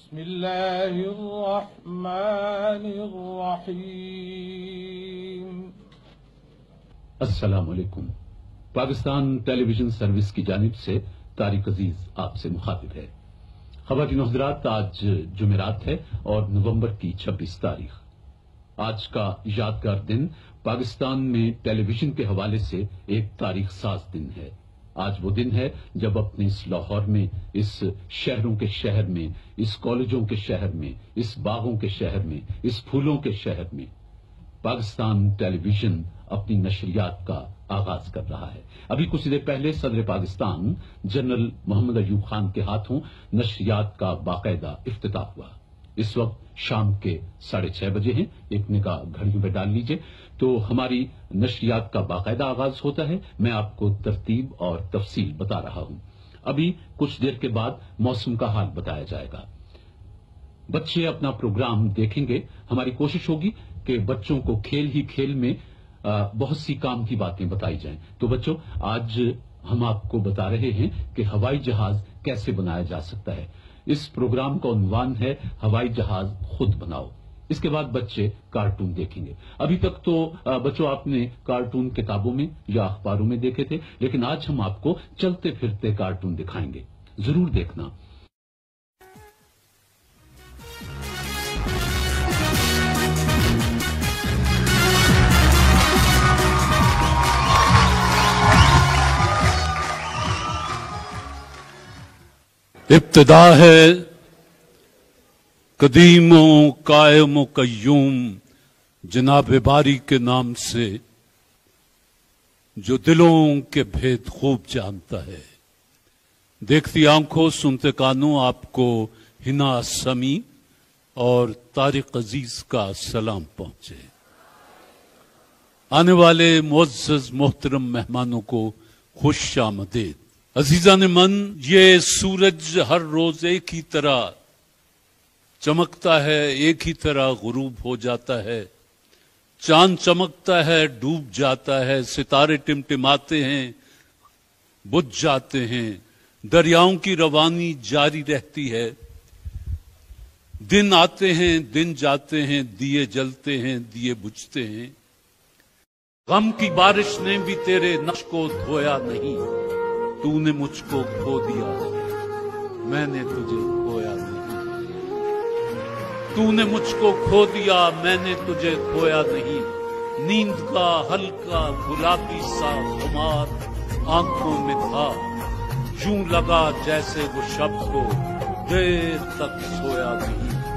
بسم اللہ الرحمن الرحیم۔ السلام علیکم۔ پاکستان ٹیلی ویژن سروس کی جانب سے طارق عزیز آپ سے مخاطب ہے۔ خواتین و حضرات، آج جمعرات ہے اور نومبر کی 26 تاریخ۔ آج کا یادگار دن پاکستان میں ٹیلی ویژن کے حوالے سے ایک تاریخ ساز دن ہے۔ آج وہ دن ہے جب اپنے اس لاہور میں، اس شہروں کے شہر میں، اس کالجوں کے شہر میں، اس باغوں کے شہر میں، اس پھولوں کے شہر میں پاکستان ٹیلی ویژن اپنی نشریات کا آغاز کر رہا ہے۔ ابھی کچھ دیر پہلے صدر پاکستان جنرل محمد ایوب خان کے ہاتھوں نشریات کا باقاعدہ افتتاح ہوا۔ اس وقت شام کے 6:30 بجے ہیں۔ ایک نگاہ گھڑیوں پہ ڈال لیجئے تو ہماری نشریات کا باقاعدہ آغاز ہوتا ہے۔ میں آپ کو ترتیب اور تفصیل بتا رہا ہوں۔ ابھی کچھ دیر کے بعد موسم کا حال بتایا جائے گا۔ بچے اپنا پروگرام دیکھیں گے۔ ہماری کوشش ہوگی کہ بچوں کو کھیل ہی کھیل میں بہت سی کام کی باتیں بتائی جائیں۔ تو بچوں، آج ہم آپ کو بتا رہے ہیں کہ ہوائی جہاز کیسے بنایا جا سکتا ہے۔ اس پروگرام کا عنوان ہے ہوائی جہاز خود بناؤ۔ اس کے بعد بچے کارٹون دیکھیں گے۔ ابھی تک تو بچوں آپ نے کارٹون کتابوں میں یا اخباروں میں دیکھے تھے، لیکن آج ہم آپ کو چلتے پھرتے کارٹون دکھائیں گے، ضرور دیکھنا۔ ابتدا ہے قدیم و قائم و قیوم جناب باری کے نام سے، جو دلوں کے بھید خوب جانتا ہے۔ دیکھتی آنکھوں سنتے کانوں آپ کو ہنا سمی اور طارق عزیز کا سلام پہنچے۔ آنے والے معزز محترم مہمانوں کو خوش آمدید۔ عزیزان من، یہ سورج ہر روز ایک ہی طرح چمکتا ہے، ایک ہی طرح غروب ہو جاتا ہے۔ چاند چمکتا ہے، ڈوب جاتا ہے، ستارے ٹمٹماتے ہیں، بجھ جاتے ہیں، دریاؤں کی روانی جاری رہتی ہے۔ دن آتے ہیں، دن جاتے ہیں، دیے جلتے ہیں، دیے بجھتے ہیں۔ غم کی بارش نے بھی تیرے نقش کو دھویا نہیں، تو نے مجھ کو کھو دیا، میں نے تجھے کھویا نہیں۔ تو نے مجھ کو کھو دیا، میں نے تجھے کھویا نہیں۔ نیند کا ہلکا گلابی سا خمار آنکھوں میں تھا، یوں لگا جیسے وہ شب کو دیر تک سویا نہیں۔